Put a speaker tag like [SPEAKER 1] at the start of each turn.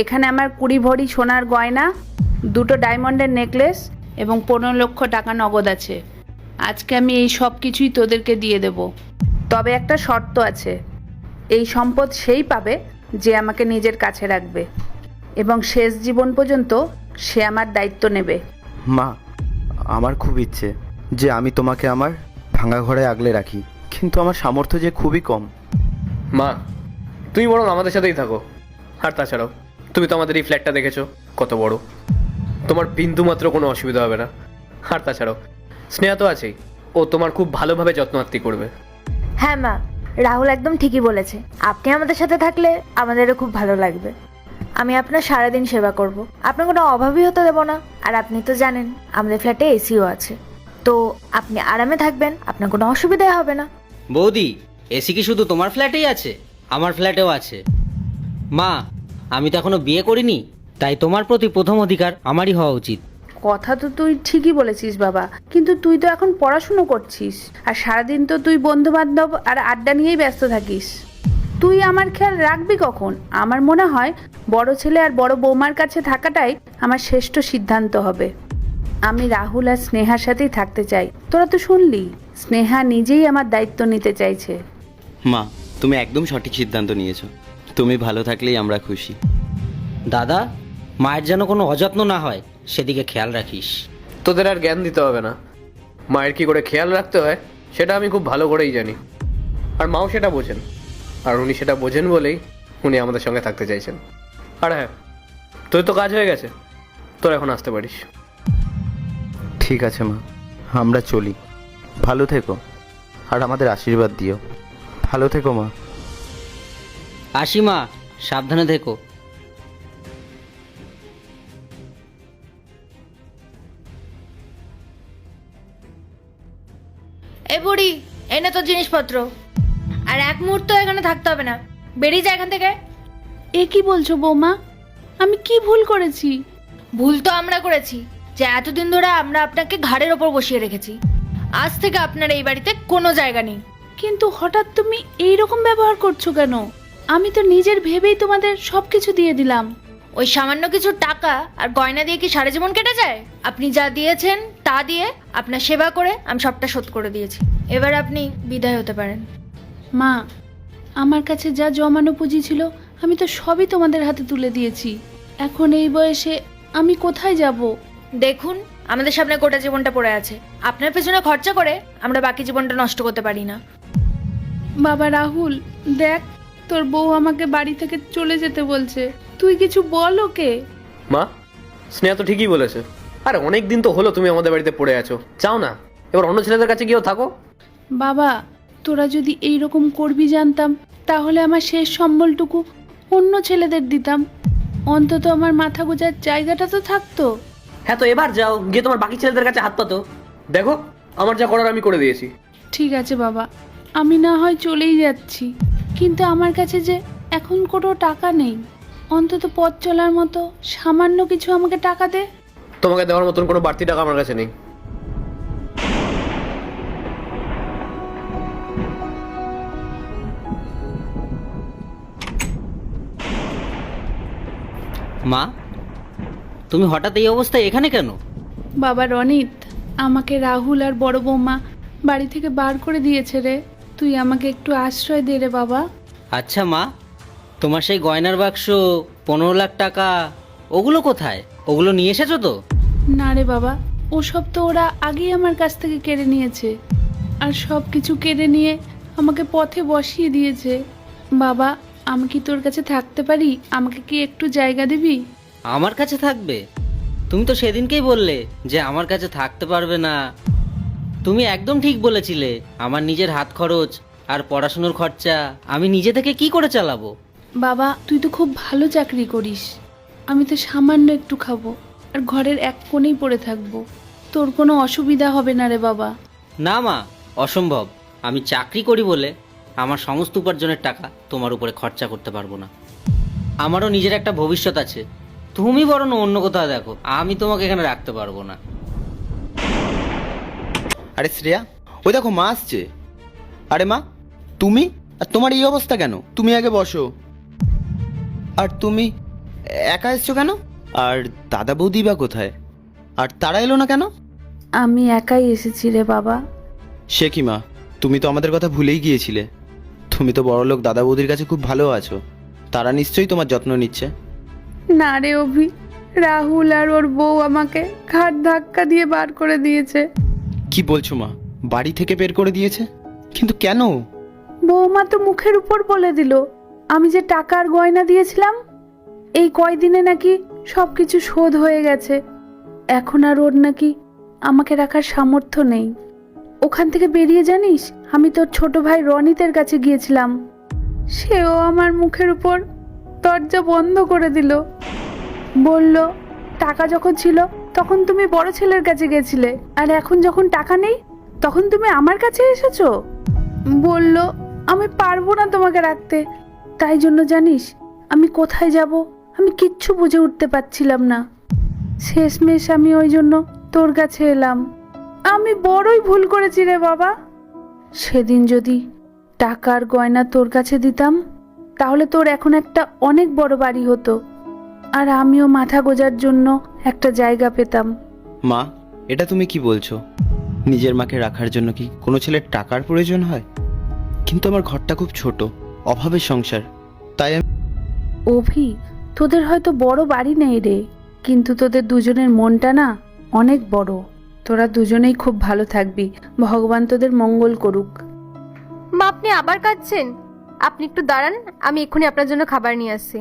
[SPEAKER 1] এখানে আমার 20 ভরি সোনার গয়না, 2টো ডায়মন্ডের নেকলেস এবং 15 লক্ষ টাকা নগদ আছে। আজকে আমি এই সব কিছুই তোদেরকে দিয়ে দেব। তবে একটা শর্ত আছে, এই সম্পদ সেই পাবে যে আমাকে নিজের কাছে রাখবে এবং শেষ জীবন পর্যন্ত সে আমার দায়িত্ব নেবে।
[SPEAKER 2] মা, আমার খুব ইচ্ছে যে আমি তোমাকে আমার ভাঙা ঘরে আগলে রাখি, কিন্তু আমার সামর্থ্য যে খুবই কম।
[SPEAKER 3] মা, তুমি বরং আমাদের সাথেই থাকো। আর তাছাড়াও তুমি তো আমাদের এই ফ্ল্যাটটা দেখেছো কত বড়, তোমার বিন্দু মাত্র কোনো অসুবিধা হবে না। আর তাছাড়াও স্নেহা তো আছেই, ও তোমার খুব ভালোভাবে যত্ন আত্তি করবে।
[SPEAKER 4] হ্যাঁ মা, রাহুল একদম ঠিকই বলেছে। আপনি আমাদের সাথে থাকলে আমাদেরও খুব ভালো লাগবে। আমি আপনার সারাদিন সেবা করব, আপনার কোনো অভাবই হতে দেবো না। আর আপনি তো জানেন আমাদের ফ্ল্যাটে এসিও আছে, তো আপনি আরামে থাকবেন, আপনার কোনো অসুবিধাই হবে না।
[SPEAKER 5] বৌদি, এসি কি শুধু তোমার ফ্ল্যাটেই আছে? আমার ফ্ল্যাটেও আছে। মা, আমি তো এখনো বিয়ে করিনি, তাই তোমার প্রতি প্রথম অধিকার আমারই হওয়া উচিত।
[SPEAKER 1] কথা তো তুই ঠিকই বলেছিস বাবা, কিন্তু তুই তো এখন পড়াশুনো করছিস আর সারাদিন তো তুই বন্ধু বান্ধব আর আড্ডা নিয়েই ব্যস্ত থাকিস। তুই আমার খেয়াল রাখবি কখন? আমার মনে হয় বড় ছেলে আর বড় বৌমার কাছে থাকাটাই আমার শ্রেষ্ঠ সিদ্ধান্ত হবে। আমি রাহুল আর স্নেহার সাথেই থাকতে চাই। তোরা তো শুনলি, স্নেহা নিজেই আমার দায়িত্ব নিতে চাইছে।
[SPEAKER 2] মা, তুমি একদম সঠিক সিদ্ধান্ত নিয়েছো। তুমি ভালো থাকলেই আমরা খুশি।
[SPEAKER 5] দাদা, মায়ের যেন কোনো অযত্ন না হয় সেদিকে খেয়াল রাখিস।
[SPEAKER 3] তোদের আর জ্ঞান দিতে হবে না, মায়ের কি করে খেয়াল রাখতে হয় সেটা আমি খুব ভালো করেই জানি। আর মাও সেটা বোঝেন, আর উনি সেটা বোঝেন বলেই উনি আমাদের সঙ্গে থাকতে চাইছেন। আর হ্যাঁ, তোর তো কাজ হয়ে গেছে, তোর এখন আসতে পারিস।
[SPEAKER 2] ঠিক আছে মা, আমরা চলি। ভালো থেকো আর আমাদের আশীর্বাদ দিও। ভালো থেকো মা।
[SPEAKER 5] আসি মা, সাবধানে থেকো।
[SPEAKER 4] এই বুড়ি, এনে তো জিনিসপত্র। আর এক মুহূর্ত এখানে থাকতে হবে না, বেরিয়ে যায় এখান থেকে।
[SPEAKER 1] এ কি বলছো বৌমা? আমি কি ভুল করেছি?
[SPEAKER 4] ভুল তো আমরা করেছি যে এতদিন ধরে আমরা আপনাকে ঘাড়ের ওপর বসিয়ে রেখেছি। আজ থেকে আপনার এই বাড়িতে কোনো জায়গা নেই।
[SPEAKER 1] কিন্তু হঠাৎ তুমি এই রকম ব্যবহার করছো কেন? আমি তো নিজের ভেবেই তোমাদের সবকিছু দিয়ে দিলাম।
[SPEAKER 4] ওই সামান্য কিছু টাকা আর গয়না দিয়ে কি সারা জীবন কেটে যায়? আপনি যা দিয়েছেন তা দিয়ে আপনার সেবা করে আমি সবটা শোধ করে দিয়েছি। এবার আপনি বিদায় হতে পারেন।
[SPEAKER 1] মা, আমার কাছে যা জমানো পুঁজি ছিল আমি তো সবই তোমাদের হাতে তুলে দিয়েছি। এখন এই বয়সে আমি কোথায় যাব?
[SPEAKER 4] দেখুন, আমাদের সামনে গোটা জীবনটা পড়ে আছে। আপনার পেছনে খরচা করে আমরা বাকি জীবনটা নষ্ট করতে পারি না।
[SPEAKER 1] বাবা রাহুল, দেখ, তোর বউ আমাকে বাড়ি থেকে চলে যেতে বলছে। তুই কিছু বল ওকে।
[SPEAKER 3] মা, স্নেহা তো ঠিকই বলেছে। আরে অনেক দিন তো হলো তুমি আমাদের বাড়িতে পড়ে আছো, চাও না এবার অন্য ছেলেদের কাছে গিয়েও থাকো?
[SPEAKER 1] বাবা, তোরা যদি এই রকম করবি জানতাম তাহলে আমার শেষ সম্বলটুকু অন্য ছেলেদের দিতাম। অন্তত আমার মাথা গোজার জায়গাটা তো থাকতো।
[SPEAKER 3] হ্যাঁ, তো এবার যাও গিয়ে তোমার বাকি ছেলেদের কাছে হাত পাতো। দেখো, আমার যা করার আমি করে দিয়েছি।
[SPEAKER 1] ঠিক আছে বাবা, আমি না হয় চলেই যাচ্ছি, কিন্তু আমার কাছে যে এখন কোনো টাকা নেই। অন্তত পথ চলার মতো সামান্য কিছু আমাকে টাকা দে।
[SPEAKER 3] তোমাকে দেওয়ার মতন কোনো বাড়তি টাকা আমার কাছে নেই।
[SPEAKER 5] মা, তুমি হঠাৎ এই অবস্থায় এখানে কেন?
[SPEAKER 1] বাবা রনিত, আমাকে রাহুল আর বড় বৌমা বাড়ি থেকে বার করে দিয়েছে রে। তুই আমাকে একটু আশ্রয় দে রে বাবা।
[SPEAKER 5] আচ্ছা মা, তোমার সেই গয়নার বাক্স, 15 লাখ টাকা, ওগুলো কোথায়? ওগুলো নিয়ে এসেছো তো?
[SPEAKER 1] না রে বাবা, ওসব তো ওরা আগেই আমার কাছ থেকে কেড়ে নিয়েছে, আর সব কিছু কেড়ে নিয়ে আমাকে পথে বসিয়ে দিয়েছে। বাবা, আমি কি তোর কাছে থাকতে পারি? আমাকে কি একটু জায়গা দিবি?
[SPEAKER 5] আমার কাছে থাকবে? তুমি তো সেদিনকেই বললে যে আমার কাছে থাকতে পারবে না। তুমি একদম ঠিক বলেছিলে, আমার নিজের হাত খরচ আর পড়াশুনোর খরচা আমি নিজে থেকে কি করে চালাবো?
[SPEAKER 1] বাবা, তুই তো খুব ভালো চাকরি করিস। আমি তো সামান্য একটু খাবো আর ঘরের এক কোণেই পড়ে থাকবো। তোর কোনো অসুবিধা হবে না রে বাবা।
[SPEAKER 5] না মা, অসম্ভব। আমি চাকরি করি বলে আমার সমস্ত উপার্জনের টাকা তোমার উপরে খরচা করতে পারবো না। আমারও নিজের একটা ভবিষ্যৎ আছে। তুমি বরং অন্য কোথাও দেখো, আমি তোমাকে এখানে রাখতে পারবো না।
[SPEAKER 2] আরে শ্রেয়া, ওই দেখো মা আসছে। আরে মা, তুমি? আর তোমার এই অবস্থা কেন? তুমি আগে বসো। আর তুমি একা এসছো কেন? আর দাদা বৌদি বা কোথায়? আর তারা এলো না কেন?
[SPEAKER 1] আমি একাই এসেছি রে বাবা।
[SPEAKER 2] সে কি মা, তুমি তো আমাদের কথা ভুলেই গিয়েছিলে। তুমি তো বড়লোক দাদা বৌদির কাছে খুব ভালো আছো, তারা নিশ্চয়ই তোমার যত্ন নিচ্ছে।
[SPEAKER 1] না রে অভি, রাহুল আর ওর বউ আমাকে ঘাট ধাক্কা দিয়ে বার করে দিয়েছে।
[SPEAKER 2] কি বলছো মা, বাড়ি থেকে বের করে দিয়েছে? কিন্তু কেন?
[SPEAKER 1] বৌমা তো মুখের উপর বলে দিল আমি যে টাকার গয়না দিয়েছিলাম এই কয়দিনে নাকি সবকিছু শোধ হয়ে গেছে। এখন আর ওর নাকি আমাকে রাখার সামর্থ্য নেই। ওখান থেকে বেরিয়ে জানিস, আমি তোর ছোট ভাই রনিতের কাছে গিয়েছিলাম, সেও আমার মুখের উপর দরজা বন্ধ করে দিল। বলল টাকা যখন ছিল তখন তুমি বড় ছেলের কাছে গেছিলে, আর এখন যখন টাকা নেই তখন তুমি আমার কাছে এসেছো। বলল আমি পারবো না তোমাকে রাখতে। তাই জন্য জানিস আমি কোথায় যাব আমি কিচ্ছু বুঝে উঠতে পারছিলাম না। শেষমেশ আমি ওই জন্য তোর কাছে এলাম। আমি বড়ই ভুল করেছি রে বাবা। সেদিন যদি টাকার গয়না তোর কাছে দিতাম তাহলে তোর এখন একটা অনেক বড় বাড়ি হতো, আর আমিও মাথা গোজার জন্য একটা জায়গা পেতাম।
[SPEAKER 2] মা, এটা তুমি কি বলছো? নিজের মাকে রাখার জন্য কি কোনো ছেলের টাকার প্রয়োজন হয়? কিন্তু আমার ঘরটা খুব ছোট, অভাবের সংসার, তাই আমি...
[SPEAKER 1] অভি, তোদের হয়তো বড় বাড়ি নেই রে, কিন্তু তোদের দুজনের মনটা না অনেক বড়। তোরা দুজনেই খুব ভালো থাকবি, ভগবান তোদের মঙ্গল করুক।
[SPEAKER 6] মা, আপনি আবার কাঁদছেন? আপনি একটু দাঁড়ান, আমি এক্ষুনি আপনার জন্য খাবার নিয়ে আসছি।